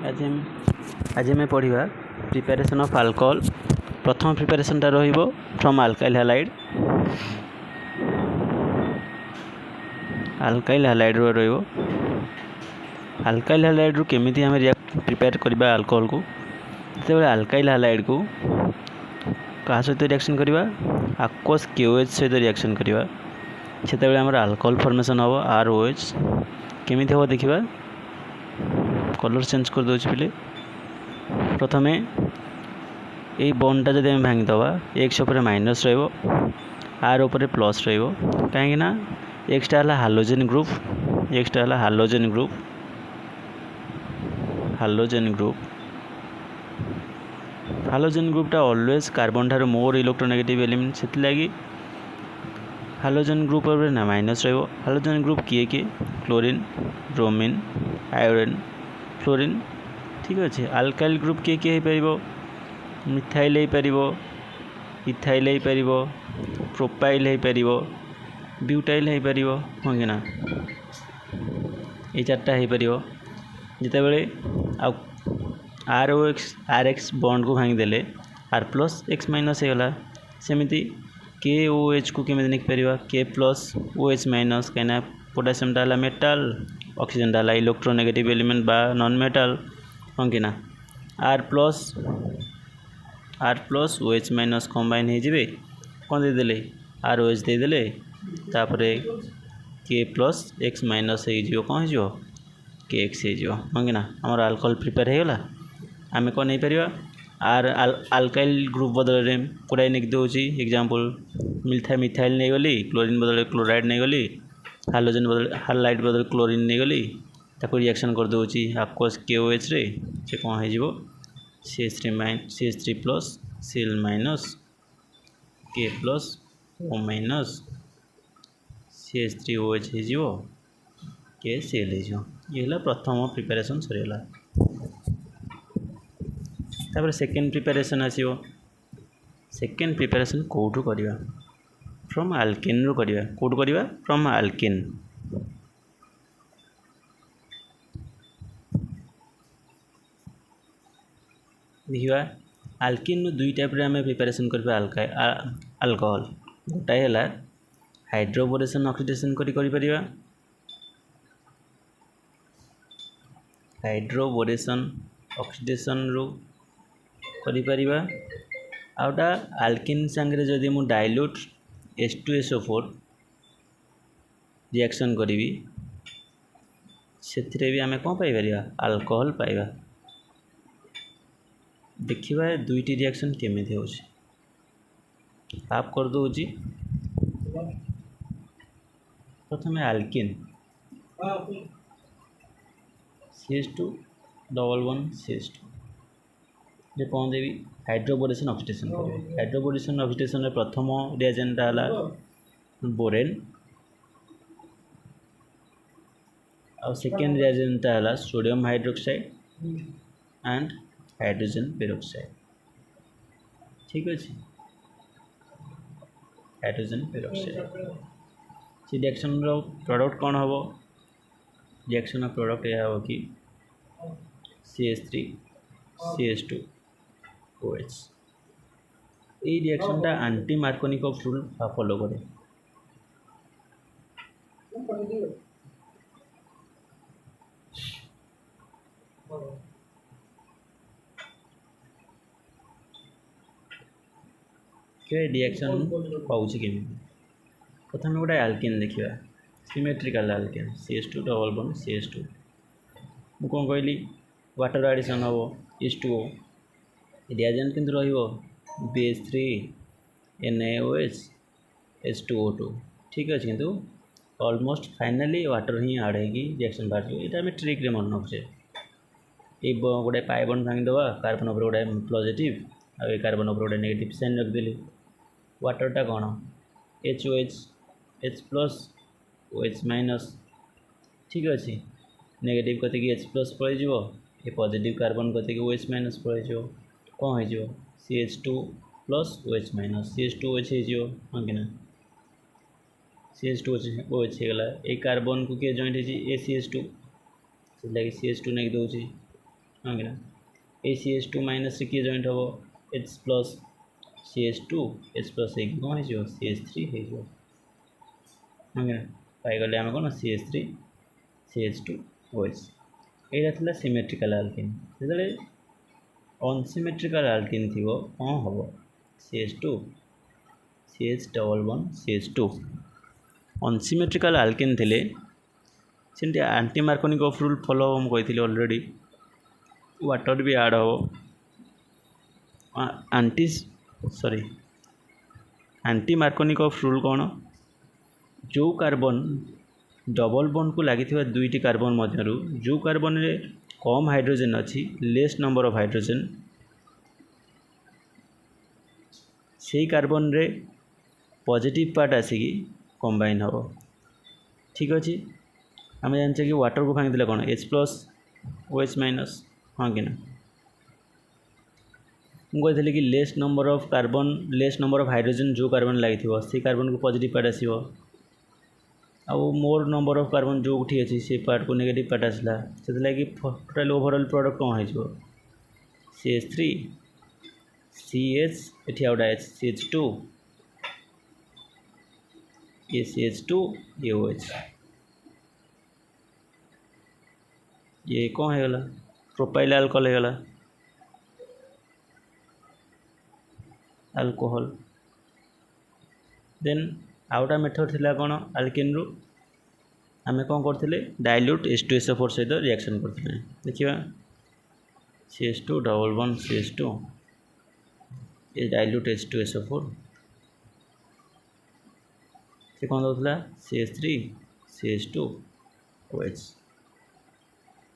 आज आम पढ़ा प्रिपेरेसन ऑफ अल्कोहल। प्रथम प्रिपेरेसन टा रहिबो from alkyl halide. Alkyl halide रो रहिबो। अल्काइल हैलाइड रो केमिति हम प्रिपेयर करबा अल्कोहल को। जेते अल्काइल हैलाइड को कहा सहित रिएक्शन करबा aqueous KOH सहित रिएक्शन करबा सेते हमर अल्कोहल फॉर्मेशन हबो ROH। केमिति हो देखिबा। कलर चेंज कर दोछ पहिले। प्रथमे ये बॉन्डटा जदि हम भांगी दबा एक्स ऊपर माइनस रहिबो आर ऊपर प्लस रहिबो काहे ना एक्सटा हला हालोजन ग्रुप हालोजन ग्रुपटा ऑलवेज कार्बन ठारो मोर इलेक्ट्रोनेगेटिव एलिमेंट सेति लागी हालोजन ग्रुप ऊपर ना माइनस रहिबो। हालोजन ग्रुप किए क्लोरीन ब्रोमीन आयोडीन फ्लोरीन। ठीक अच्छे। अल्काइल ग्रुप किए हो पारिबो मिथाइल हो पारिबो इथाइल हो पारिबो प्रोपाइल हो पारिबो ब्यूटाइल हो पारिबो हो कि ना ये चारटा हो पारिबो। जिते बड़े आर एक्स बॉन्ड को भांगी देले आर प्लस एक्स माइनस होगला। सेमिति के ओ एच को केमिति लिख पारिबा K plus O H minus कहीं पोटासियम टा मेटाल ऑक्सीजन टा इलेक्ट्रोनेगेटिव एलिमेंट बा नॉन मेटाल हाँ कि ना R plus O H minus combine हो जाए कौन देदेले आर ओ एच देदेले तापरे के प्लस एक्स माइनस हो कौन हो के एक्स हो हाँ कि ना आमर अल्कोहल प्रिपेयर हो गला। आम कौन नहीं पारिबा आर अल्काइल ग्रुप बदल कोडाई लिख दूसरी एग्जांपल मिथाइल नहीं गली क्लोरीन बदल क्लोराइड नहीं गली हालोजन बदल हालाइड बदल क्लोरीन नहीं गली ताको रिएक्शन कर दूसरी aqueous KOH रे से कौन हो CH3 plus Cl minus K plus O minus CH3OH हो के Cl हो। ये प्रथम प्रिपेरेसन सरीगला। तापर सेकेंड प्रिपेरेसन आसीबो। सेकेंड प्रिपेरेसन कोठू करिवा फ्रॉम अल्केन रो करिवा। कोठू करिवा फ्रॉम अल्केन। देखिए अल्किन दुई टाइप रे हमें प्रिपेरेसन करबा अल्कोहल गोटाए है हाइड्रोबोरेशन ऑक्सीडेशन करी परिबा हाइड्रोबोरेशन ऑक्सीडेशन रो करी परिबा आउटा अल्किन संगे जदि मु डाइल्यूट H2SO4 रिएक्शन करी सेथिरे भी हमें कौन पाई परिबा अल्कोहल पाइबा। देखिबा दुईटी रिएक्शन केमिति होछि आप कर दो जी। प्रथमे alkene CH2 double one CH2 जे कौन देवी हाइड्रोबोरेशन ऑक्सीडेशन करेंगे। हाइड्रोबोरेशन ऑक्सीडेशन रे प्रथम रिएजेंट हला बोरेन और सेकेंड रिएजेंट हला sodium hydroxide and hydrogen peroxide. ठीक अच्छे। हाइड्रोजन पेरोक्साइड से रिएक्शन रो प्रोडक्ट कौन हम रिएक्शन ऑफ प्रोडक्ट यह हो कि CH3 CH2OH। ये रिएक्शन टा एंटी मार्कोनिकोव रूल फॉलो करे। के रिएक्शन पाउछ केमी प्रथम गोटे अल्किन देखिबा symmetrical alkene CH2 double bond CH2 मु कौन कहली वाटर एडिशन हम H2O रिएजेंट किंतु रहिबो BH3 NaOH H2O2। ठीक अच्छे किंतु ऑलमोस्ट फाइनली वाटर ही ऐड होगी रिएक्शन बाहर ये आम ट्रिक रे मन रखे। ये गोटे पाई बॉन्ड भांगी दबा कार्बन ऊपर गोटे पॉजिटिव आ कार्बन ऊपर गोटे नेगेटिव साइन रखिदेली वाटरटा कौन HOH H plus OH minus. ठीक अच्छे नेगेटिव कति H प्लस पलैज ये पॉजिटिव कार्बन कति OH माइनस पलैज कौन हो CH2 plus OH minus CH2OH हो हाँ कि ना CH2OH होगला। ये कार्बन को किए जॉइंट हो CH2 से लगे CH2 नहीं दूसरी हाँ कि ना ए CH2 माइनस किए जॉइंट हम H plus CH2 H plus कौन हो CH3 हो हाँ कि ना पाइगले आम कौन CH3 CH2 OH यहाँ था सिमेट्रिकल आल्केन जो अनसिमेट्रिकल आल्केन थी कौन हम CH2 CH double bond CH2 unsymmetrical Alcaine थे सेमती आंटी मार्कोनिक ऑफ रूल फॉलो हम कही ऑलरेडी वाटर भी ऐड हो आंटी मार्कोनिक ऑफ रूल कौन जो कार्बन डबल बॉन्ड को लगी दुईटी कार्बन मध्यरु जो कार्बन रे कम हाइड्रोजन अच्छी लेस नंबर ऑफ हाइड्रोजन से कार्बन रे पॉजिटिव पार्ट आसिकी कंबाइन हम ठीक अच्छे आम जाने कि वाटर को भांगी कौन H प्लस OH माइनस हाँ कि ना मुझे कि लेस नंबर ऑफ हाइड्रोजन जो कार्बन लगी से कार्बन को पॉजिटिव पार्ट आसो आउ मोर नंबर ऑफ कार्बन जो उठी अच्छी से पार्ट को नेगेटिव पार्ट आसला से लगी टोटाल ओवरऑल प्रोडक्ट कौन हो CH3 CH eighty outta H CH2 ये CH2 ये OH ये कौन होगा प्रोपाइल अल्कोहल होगा अल्कोहल देन आउटा मेथड थिला कौन अल्केन रु आमे कौन करथिले डाइल्यूट H2SO4 सहित रिएक्शन करथिले देखिबा CH2 डबल बॉन्ड CH2 ये डाइल्यूट H2SO4 से कौन दउथला CH3 CH2 OH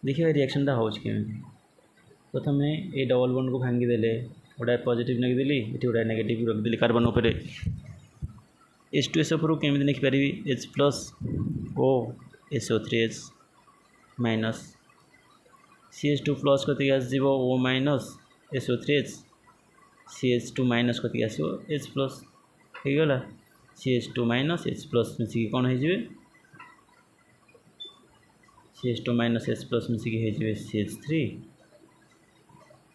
देखिए रिएक्शन टा होच केमि प्रथम ये डबल बॉन्ड को भांगी देले गोटा पॉजिटिव नेगी देली एटी गोटा नेगेटिव रख देली कार्बन ऊपर H2SO4 को केमि लिखि पारि H plus O SO3H minus CH2 plus कति आसो O minus SO3H CH2 minus कति आसो H प्लस हो गला CH2 माइनस H प्लस मिसिकी कौन हो CH2 माइनस H प्लस मिसिकी हो CH3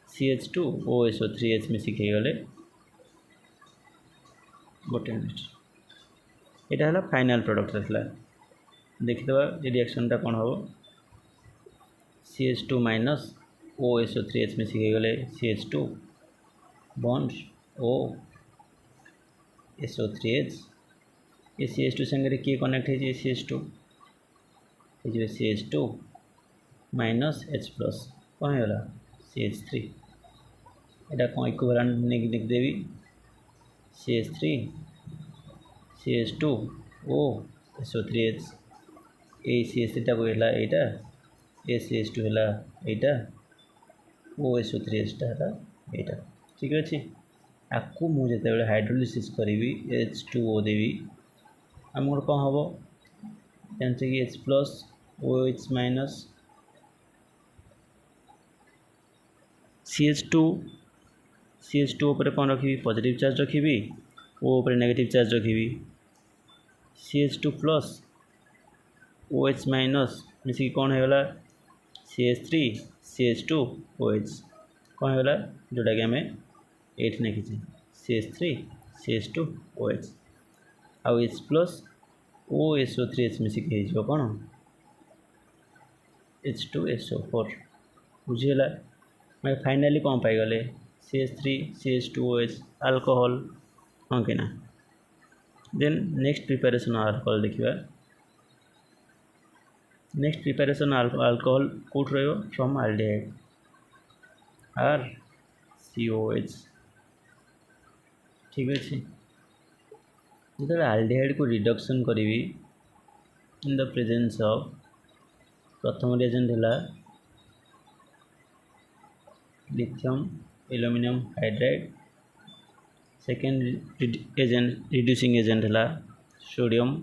CH2 OSO3H मिसिकी गले गोटे मिनट यहाँ है फाइनाल प्रोडक्ट था देखिए ये रिएक्शन टा कौन हम CH2 माइनस OSO3H मिसिकी गले CH2 बॉन्ड O SO3H ये CH2 संगे किए कनेक्ट है CH2 CH2 minus H plus कौन होगा CH3 यहाँ कौन इक्विवेलेंट लिख देवी CH3 CH2 O SO3H ए CH3 को है यहाँ ए CH2 है यहाँ O SO3H है यहाँ ठीक अच्छे आपको मुझे हाइड्रोलिसिस करी H2O देवी आम कौन हम जानते कि H plus OH minus CH2 ऊपर कौन रखी पॉजिटिव चार्ज रखी O ऊपर नेगेटिव चार्ज रखी CH2 प्लस OH माइनस मिसिकी कौन होगा CH3 CH2 OH कौन होगा जोटा कि आम एट लिखी CH3 CH2 OH आउ H प्लस OSO3H मिसिकी हो कौन H2SO4 बुझीगला मैं फाइनाली कौन पाईगले CH3 CH2 OH अल्कोहल हाँ कि ना देन नेक्स्ट प्रिपेरेसन अल्कोहल देखिए नेक्स्ट प्रिपेरेसन अल्कोहल कौट रही फ्रॉम आल्डिहाइड RCOH ठीक अच्छे जो आल्डिहाइड को रिडक्शन करी इन द प्रेजेंस ऑफ प्रथम रिएजेंट है lithium aluminium hydride second agent reducing agent है sodium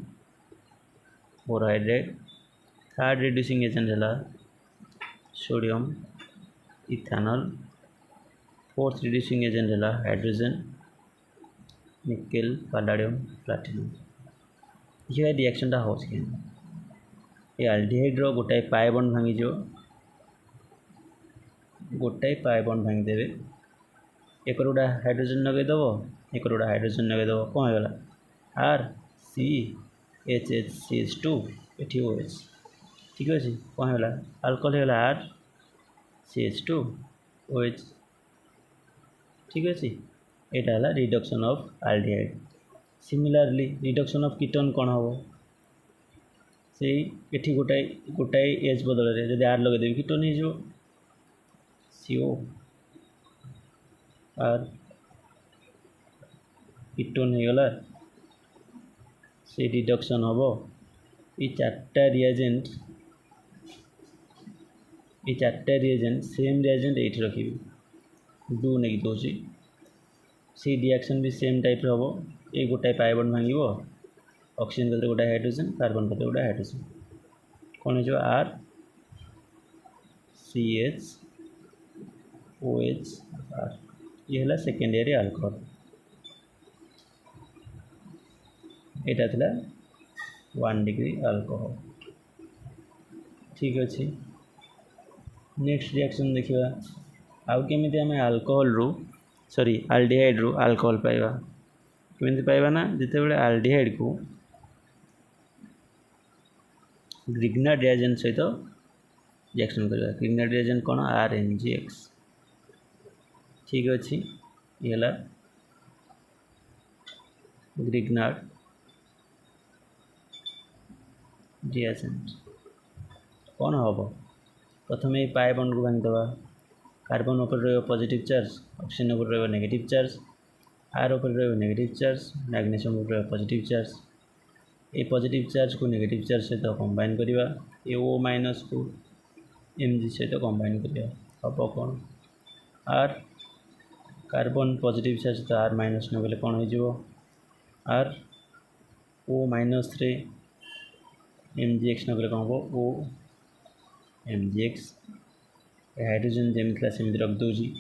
borohydride third reducing agent है sodium ethanol fourth reducing agent है हाइड्रोजन निकेल पैलाडियम प्लाटिनम ये रिएक्शन टा हो ये आल्डिहाइड गोटाए पाए बॉन्ड भांगी गोटाए पाए बंड भांगी देवे एक गोटा हाइड्रोजन लगेदेव एक गोटा हाइड्रोजन लगेदेव कौन होगा R C H H C H two एटी ओ एच ठीक अच्छे कौन होगा आल्कोहल होगा R C H two O H ठीक अच्छे यहाँ है reduction of aldehyde similarly reduction of ketone कौन हम से ये गोटाए गोटाए एच बदल जब आर लगेदेवी कीटोन हो सीओ आर कीटोन हो गला से रिडक्शन हम ये चार्टा रिएजेंट सेम रिएजेंट ये रखी ब्लू नहीं दूसरी से रिएक्शन भी सेम टाइप हम ये गोटाए पाए बंड भांग ऑक्सीजन बदले गोटाए हाइड्रोजन कार्बन बदले गोटाए हाइड्रोजन कौन हो R C H O H R ये है सेकेंडरी आल्कोहल यहाँ था 1 डिग्री आल्कोहल ठीक अच्छे नेक्स्ट रिएक्शन देखा आउ केमी आम आल्कोहल रु सॉरी आल्डिहाइड रु आल्कोहल पाइबा केमी पाइबा ना जिते आल्डिहाइड को ग्रिग्नार्ड रिएजेंट सहित रिएक्शन करवा ग्रिग्नार्ड रिएजेंट कौन आर एन जी एक्स ठीक अच्छे ये है ग्रिग्नार्ड रिएजेंट कौन हम प्रथम ये पाए बंड को भांगीदे कार्बन उपर पॉजिटिव चार्ज ऑक्सीजन उपर नेगेटिव चार्ज आर उपर नेगेटिव चार्ज मैग्नीशियम उपर पॉजिटिव चार्ज ये पॉजिटिव चार्ज को नेगेटिव चार्ज सहित कंबाइन करवा ये ओ माइनस को एम जी सहित कंबाइन करवा हम कौन आर कार्बन पॉजिटिव चार्ज तो आर माइनस नगले कौन हो आर ओ माइनस रे एम जी एक्स नगले कौन हम O M G X hydrogen जमी था सेमती रखिदे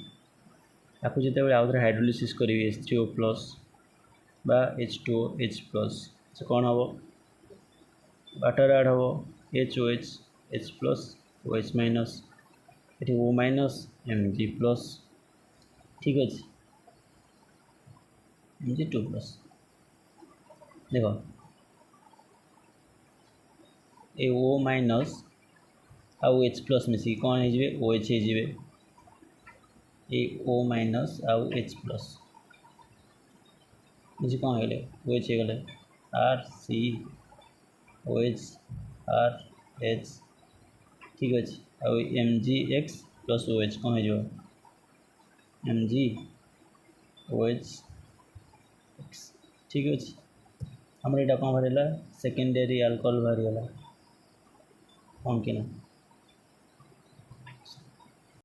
आपको जिते आउ थे हाइड्रोलिसिस करी H3O प्लस बा H2O H प्लस से कौन हम वाटर आड हम HOH H plus OH minus ये O माइनस Mg प्लस ठीक अच्छे Mg2 प्लस देख ये O माइनस आउ H प्लस मिसिक कौन हो OH हो ये O माइनस आउ H प्लस मिसिक कौन हो OH हो गले R C O H R H ठीक अच्छे आउ M G X plus O H कौन हो M G O H X ठीक अच्छे आमर यहाँ कौन बाहर सेकेंडरी आल्कोहल बाहरी गला कौन कि ना